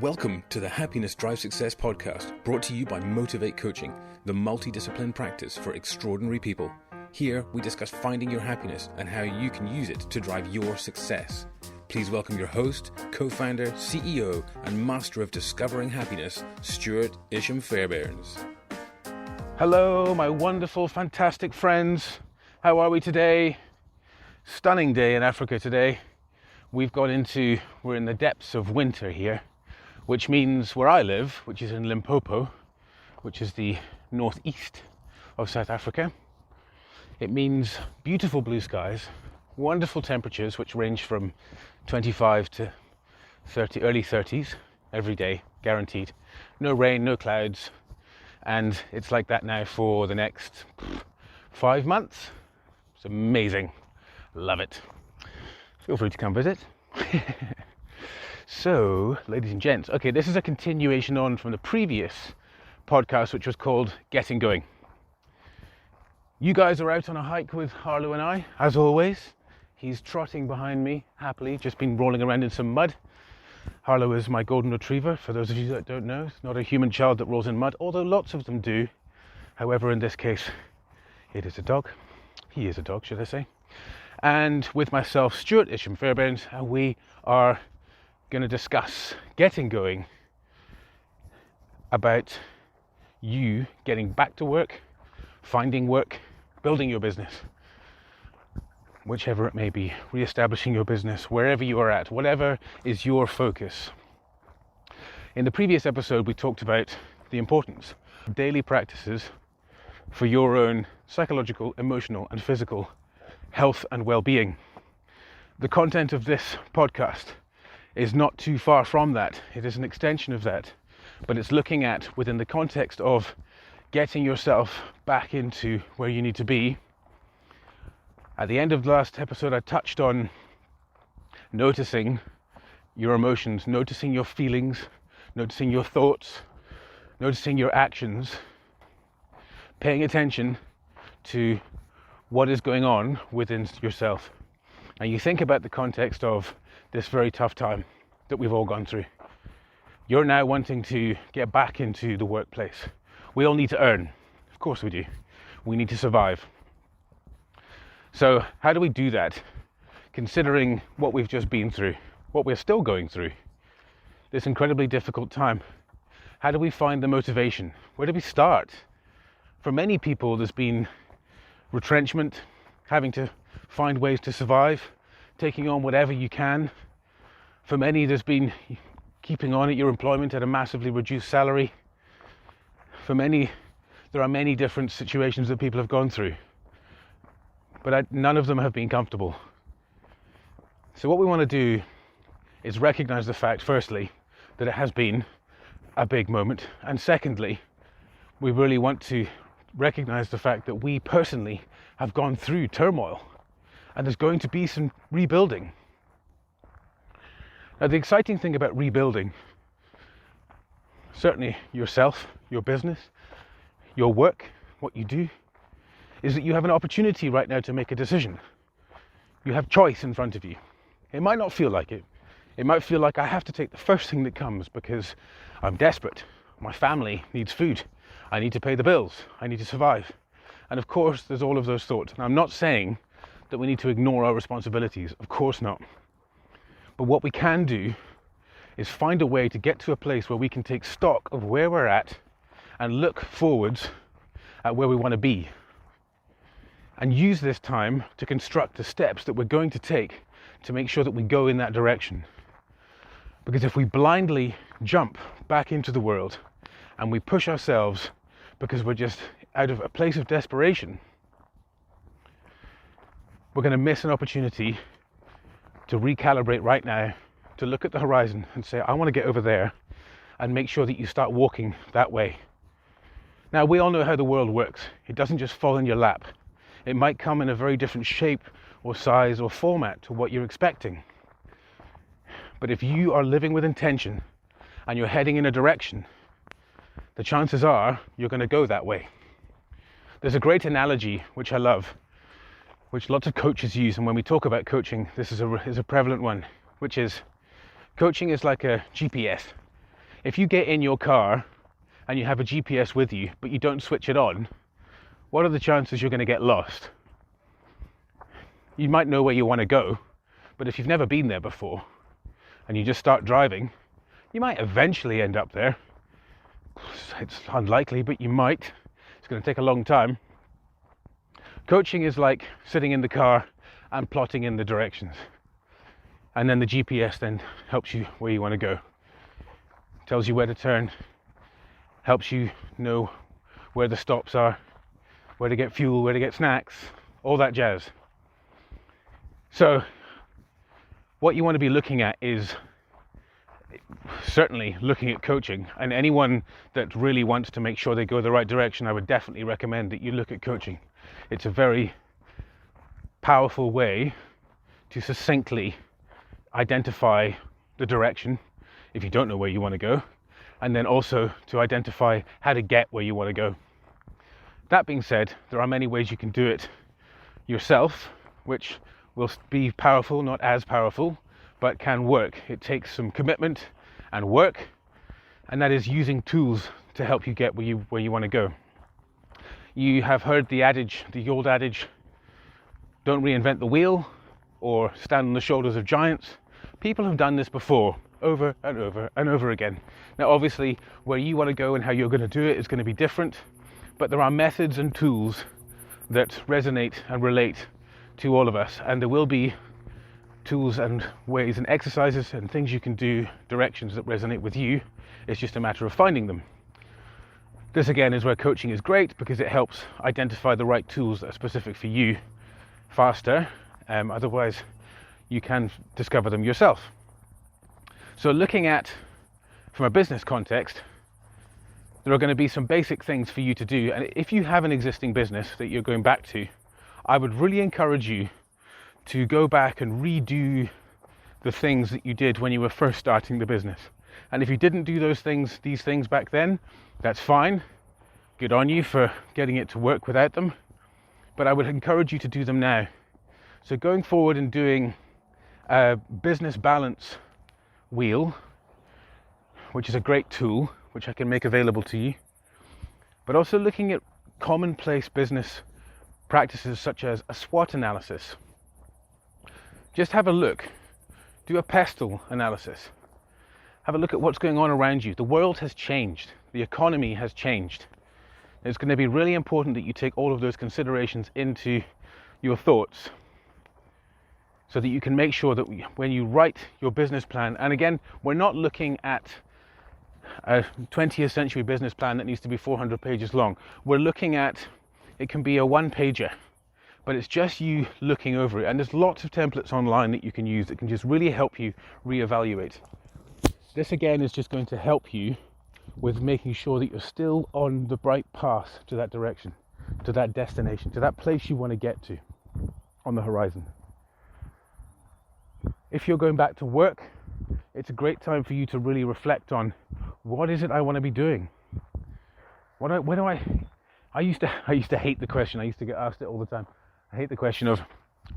Welcome to the Happiness Drive Success podcast, brought to you by Motivate Coaching, the multidiscipline practice for extraordinary people. Here, we discuss finding your happiness and how you can use it to drive your success. Please welcome your host, co-founder, CEO, and master of discovering happiness, Stuart Isham-Fairbairns. Hello, my wonderful, fantastic friends. How are we today? Stunning day in Africa today. We're in the depths of winter here, which means where I live, which is in Limpopo, which is the northeast of South Africa, it means beautiful blue skies, wonderful temperatures, which range from 25 to 30, early 30s every day, guaranteed. No rain, no clouds, and it's like that now for the next 5 months. It's amazing. Love it. Feel free to come visit. So, ladies and gents, okay, this is a continuation on from the previous podcast, which was called Getting Going. You guys are out on a hike with Harlow and I, as always. He's trotting behind me, happily, just been rolling around in some mud. Harlow is my golden retriever, for those of you that don't know. It's not a human child that rolls in mud, although lots of them do. However, in this case, it is a dog. He is a dog, should I say. And with myself, Stuart Isham-Fairbairns, and we are going to discuss getting going, about you getting back to work, finding work, building your business, whichever it may be, re-establishing your business, wherever you are at, whatever is your focus. In the previous episode, we talked about the importance of daily practices for your own psychological, emotional, and physical health and well-being. The content of this podcast is not too far from that. It is an extension of that, but it's looking at within the context of getting yourself back into where you need to be. At the end of the last episode, I touched on noticing your emotions, noticing your feelings, noticing your thoughts, noticing your actions, paying attention to what is going on within yourself. And you think about the context of this very tough time that we've all gone through. You're now wanting to get back into the workplace. We all need to earn. Of course we do. We need to survive. So how do we do that? Considering what we've just been through, what we're still going through, this incredibly difficult time. How do we find the motivation? Where do we start? For many people, there's been retrenchment, having to find ways to survive, taking on whatever you can. For many, there's been keeping on at your employment at a massively reduced salary. For many, there are many different situations that people have gone through, but none of them have been comfortable. So what we want to do is recognize the fact, firstly, that it has been a big moment, and secondly, we really want to recognize the fact that we personally have gone through turmoil, and there's going to be some rebuilding. Now, the exciting thing about rebuilding, certainly yourself, your business, your work, what you do, is that you have an opportunity right now to make a decision. You have choice in front of you. It might not feel like it. It might feel like I have to take the first thing that comes because I'm desperate. My family needs food. I need to pay the bills. I need to survive. And of course, there's all of those thoughts. And I'm not saying that we need to ignore our responsibilities. Of course not. But what we can do is find a way to get to a place where we can take stock of where we're at and look forwards at where we want to be. And use this time to construct the steps that we're going to take to make sure that we go in that direction. Because if we blindly jump back into the world and we push ourselves because we're just out of a place of desperation, we're going to miss an opportunity to recalibrate right now, to look at the horizon and say, I want to get over there, and make sure that you start walking that way. Now, we all know how the world works. It doesn't just fall in your lap. It might come in a very different shape or size or format to what you're expecting. But if you are living with intention and you're heading in a direction, the chances are you're going to go that way. There's a great analogy which I love, which lots of coaches use, and when we talk about coaching, this is a prevalent one, which is coaching is like a GPS. If you get in your car and you have a GPS with you, but you don't switch it on, what are the chances you're going to get lost? You might know where you want to go, but if you've never been there before and you just start driving, you might eventually end up there. It's unlikely, but you might. It's going to take a long time. Coaching is like sitting in the car and plotting in the directions. And then the GPS then helps you where you want to go. Tells you where to turn, helps you know where the stops are, where to get fuel, where to get snacks, all that jazz. So what you want to be looking at is certainly looking at coaching, and anyone that really wants to make sure they go the right direction, I would definitely recommend that you look at coaching. It's a very powerful way to succinctly identify the direction if you don't know where you want to go, and then also to identify how to get where you want to go. That being said, there are many ways you can do it yourself, which will be powerful, not as powerful, but can work. It takes some commitment and work, and that is using tools to help you get where you want to go. You have heard the old adage, don't reinvent the wheel or stand on the shoulders of giants. People have done this before, over and over and over again. Now obviously where you want to go and how you're going to do it is going to be different, but there are methods and tools that resonate and relate to all of us, and there will be tools and ways and exercises and things you can do, directions that resonate with you. It's just a matter of finding them. This again is where coaching is great, because it helps identify the right tools that are specific for you faster. Otherwise you can discover them yourself. So looking at from a business context, there are going to be some basic things for you to do, and if you have an existing business that you're going back to, I would really encourage you to go back and redo the things that you did when you were first starting the business. And if you didn't do these things back then, that's fine. Good on you for getting it to work without them. But I would encourage you to do them now. So going forward and doing a business balance wheel, which is a great tool, which I can make available to you, but also looking at commonplace business practices such as a SWOT analysis. Just have a look, do a pestle analysis, have a look at what's going on around you. The world has changed, the economy has changed. It's going to be really important that you take all of those considerations into your thoughts, so that you can make sure that when you write your business plan, and again, we're not looking at a 20th century business plan that needs to be 400 pages long. We're looking at, it can be a one-pager, but it's just you looking over it. And there's lots of templates online that you can use that can just really help you reevaluate. This again is just going to help you with making sure that you're still on the right path to that direction, to that destination, to that place you want to get to on the horizon. If you're going back to work, it's a great time for you to really reflect on, what is it I want to be doing? I used to hate the question. I used to get asked it all the time. I hate the question of,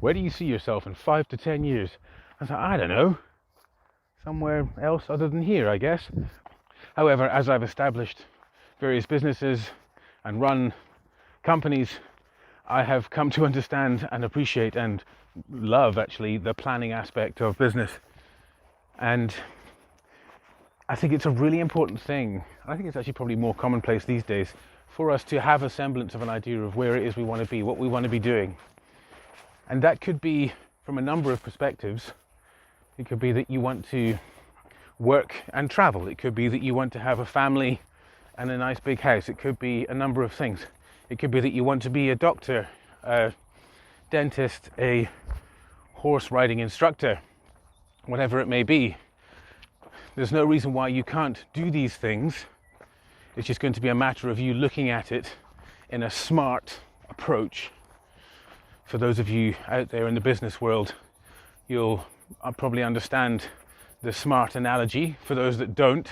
where do you see yourself in 5 to 10 years? I was like, I don't know. Somewhere else other than here, I guess. However, as I've established various businesses and run companies, I have come to understand and appreciate and love actually the planning aspect of business. And I think it's a really important thing. I think it's actually probably more commonplace these days for us to have a semblance of an idea of where it is we want to be, what we want to be doing. And that could be from a number of perspectives. It could be that you want to work and travel. It could be that you want to have a family and a nice big house. It could be a number of things. It could be that you want to be a doctor, a dentist, a horse riding instructor, whatever it may be. There's no reason why you can't do these things. It's just going to be a matter of you looking at it in a smart approach. For those of you out there in the business world, you'll probably understand the SMART analogy. For those that don't,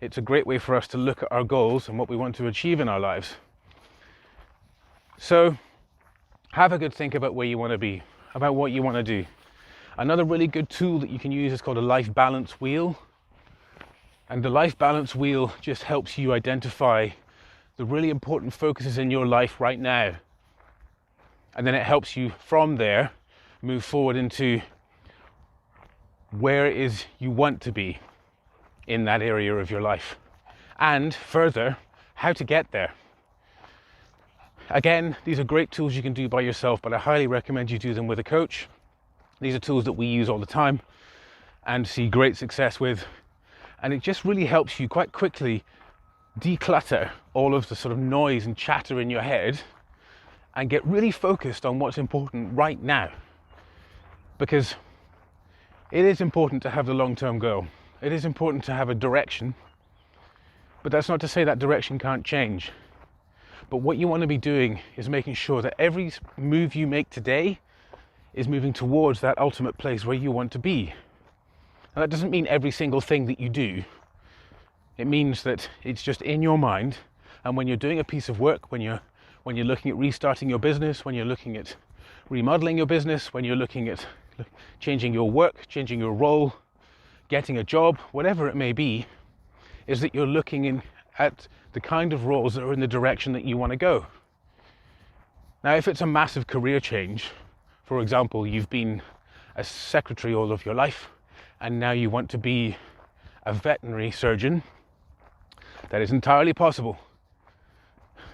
it's a great way for us to look at our goals and what we want to achieve in our lives. So have a good think about where you want to be, about what you want to do. Another really good tool that you can use is called a life balance wheel. And the life balance wheel just helps you identify the really important focuses in your life right now. And then it helps you from there move forward into where it is you want to be in that area of your life. And further, how to get there. Again, these are great tools you can do by yourself, but I highly recommend you do them with a coach. These are tools that we use all the time and see great success with. And it just really helps you quite quickly declutter all of the sort of noise and chatter in your head and get really focused on what's important right now. Because it is important to have the long-term goal. It is important to have a direction, but that's not to say that direction can't change. But what you want to be doing is making sure that every move you make today is moving towards that ultimate place where you want to be. And that doesn't mean every single thing that you do. It means that it's just in your mind, and when you're doing a piece of work, when you're looking at restarting your business, when you're looking at remodeling your business, when you're looking at changing your work, changing your role, getting a job, whatever it may be, is that you're looking at the kind of roles that are in the direction that you want to go. Now, if it's a massive career change, for example, you've been a secretary all of your life, and now you want to be a veterinary surgeon, that is entirely possible.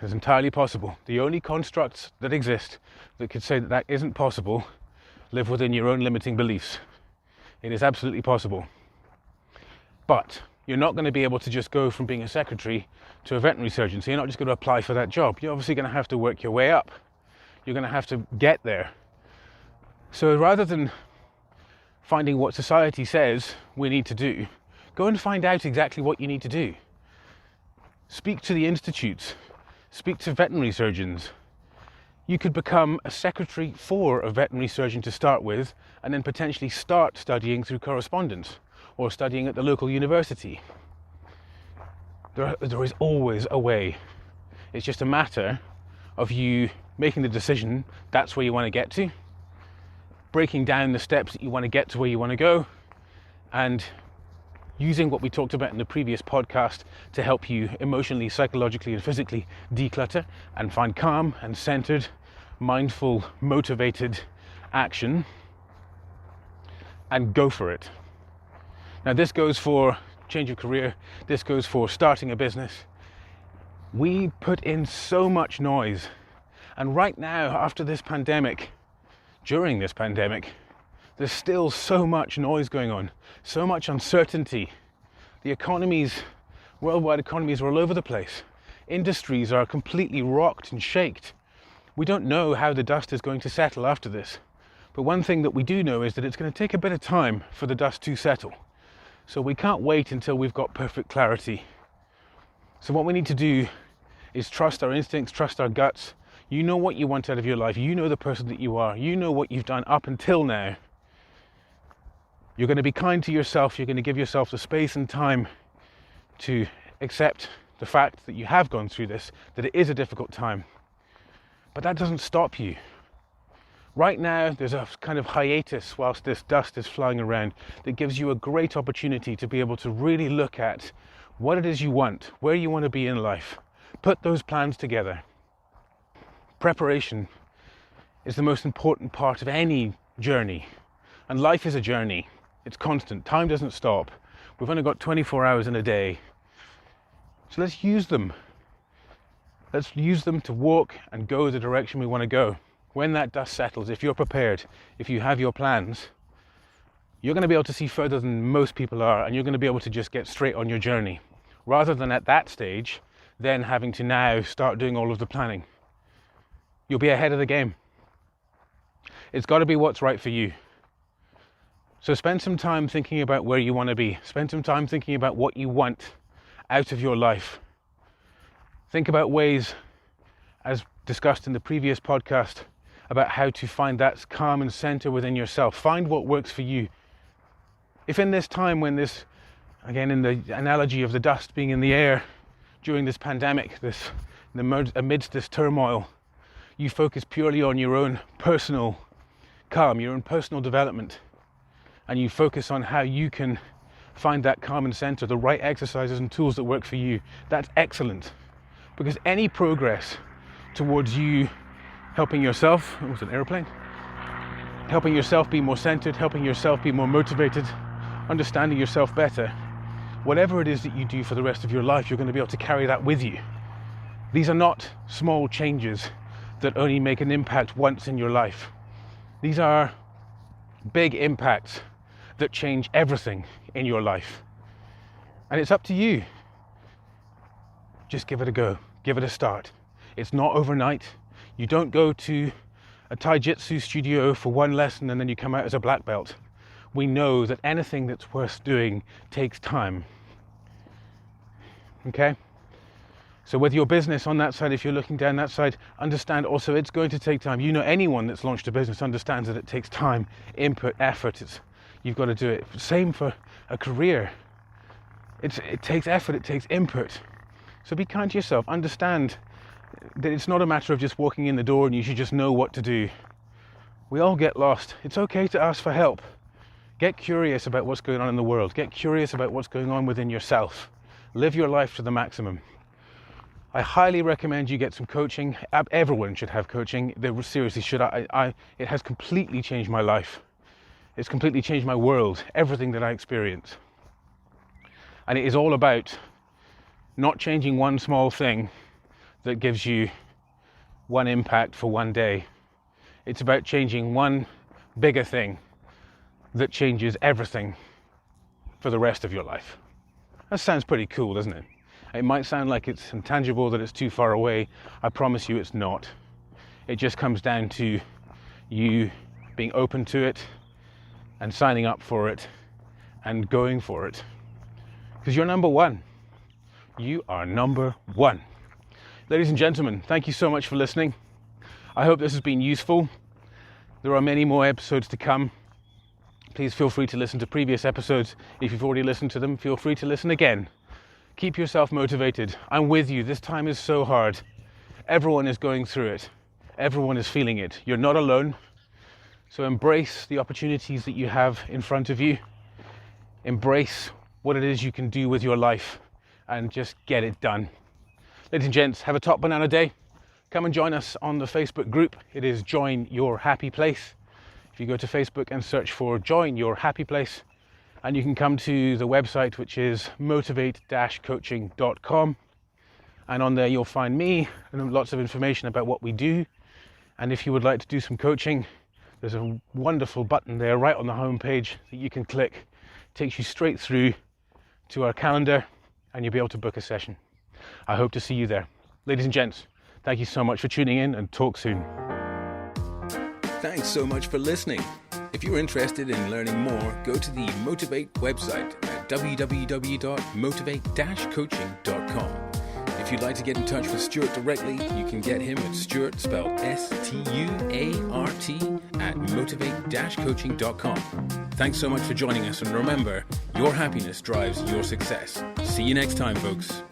It's entirely possible. The only constructs that exist that could say that that isn't possible live within your own limiting beliefs. It is absolutely possible. But you're not going to be able to just go from being a secretary to a veterinary surgeon. So you're not just going to apply for that job. You're obviously going to have to work your way up. You're going to have to get there. So rather than finding what society says we need to do, go and find out exactly what you need to do. Speak to the institutes. Speak to veterinary surgeons. You could become a secretary for a veterinary surgeon to start with, and then potentially start studying through correspondence or studying at the local university. There is always a way. It's just a matter of you making the decision that's where you want to get to, breaking down the steps that you want to get to where you want to go, and using what we talked about in the previous podcast to help you emotionally, psychologically, and physically declutter and find calm and centered, mindful, motivated action, and go for it. Now, this goes for change of career, this goes for starting a business. We put in so much noise, and right now, after this pandemic, during this pandemic, there's still so much noise going on, so much uncertainty. The economies, worldwide economies, are all over the place. Industries are completely rocked and shaked. We don't know how the dust is going to settle after this. But one thing that we do know is that it's going to take a bit of time for the dust to settle. So we can't wait until we've got perfect clarity. So what we need to do is trust our instincts, trust our guts. You know what you want out of your life. You know the person that you are. You know what you've done up until now. You're going to be kind to yourself. You're going to give yourself the space and time to accept the fact that you have gone through this, that it is a difficult time. But that doesn't stop you. Right now, there's a kind of hiatus whilst this dust is flying around that gives you a great opportunity to be able to really look at what it is you want, where you want to be in life. Put those plans together. Preparation is the most important part of any journey. And life is a journey. It's constant. Time doesn't stop. We've only got 24 hours in a day. So let's use them. Let's use them to walk and go the direction we want to go. When that dust settles, if you're prepared, if you have your plans, you're going to be able to see further than most people are, and you're going to be able to just get straight on your journey, rather than at that stage, then having to now start doing all of the planning. You'll be ahead of the game. It's got to be what's right for you. So spend some time thinking about where you want to be. Spend some time thinking about what you want out of your life. Think about ways, as discussed in the previous podcast, about how to find that calm and center within yourself. Find what works for you. If in this time when this, again in the analogy of the dust being in the air during this pandemic, amidst this turmoil, you focus purely on your own personal calm, your own personal development, and you focus on how you can find that calm and center, the right exercises and tools that work for you, that's excellent. Because any progress towards you helping yourself, it was an airplane, helping yourself be more centered, helping yourself be more motivated, understanding yourself better, whatever it is that you do for the rest of your life, you're going to be able to carry that with you. These are not small changes that only make an impact once in your life. These are big impacts that change everything in your life. And it's up to you. Just give it a go. Give it a start. It's not overnight. You don't go to a Taijutsu studio for one lesson and then you come out as a black belt. We know that anything that's worth doing takes time. Okay? So with your business on that side, if you're looking down that side, understand also it's going to take time. You know, anyone that's launched a business understands that it takes time, input, effort. You've got to do it. Same for a career. It takes effort, it takes input. So be kind to yourself. Understand that it's not a matter of just walking in the door and you should just know what to do. We all get lost. It's okay to ask for help. Get curious about what's going on in the world. Get curious about what's going on within yourself. Live your life to the maximum. I highly recommend you get some coaching. Everyone should have coaching. They seriously should. It has completely changed my life. It's completely changed my world, everything that I experience. And it is all about not changing one small thing that gives you one impact for one day. It's about changing one bigger thing that changes everything for the rest of your life. That sounds pretty cool, doesn't it? It might sound like it's intangible, that it's too far away. I promise you it's not. It just comes down to you being open to it and signing up for it and going for it. Because you're number one. You are number one. Ladies and gentlemen, thank you so much for listening. I hope this has been useful. There are many more episodes to come. Please feel free to listen to previous episodes. If you've already listened to them, feel free to listen again. Keep yourself motivated. I'm with you. This time is so hard. Everyone is going through it. Everyone is feeling it. You're not alone. So embrace the opportunities that you have in front of you. Embrace what it is you can do with your life and just get it done. Ladies and gents, have a top banana day. Come and join us on the Facebook group. It is Join Your Happy Place. If you go to Facebook and search for Join Your Happy Place, and you can come to the website, which is motivate-coaching.com. And on there you'll find me and lots of information about what we do. And if you would like to do some coaching, there's a wonderful button there right on the home page that you can click. It takes you straight through to our calendar and you'll be able to book a session. I hope to see you there. Ladies and gents, thank you so much for tuning in, and talk soon. Thanks so much for listening. If you're interested in learning more, go to the Motivate website at www.motivate-coaching.com. If you'd like to get in touch with Stuart directly, you can get him at Stuart, spelled Stuart, at motivate-coaching.com. Thanks so much for joining us, and remember, your happiness drives your success. See you next time, folks.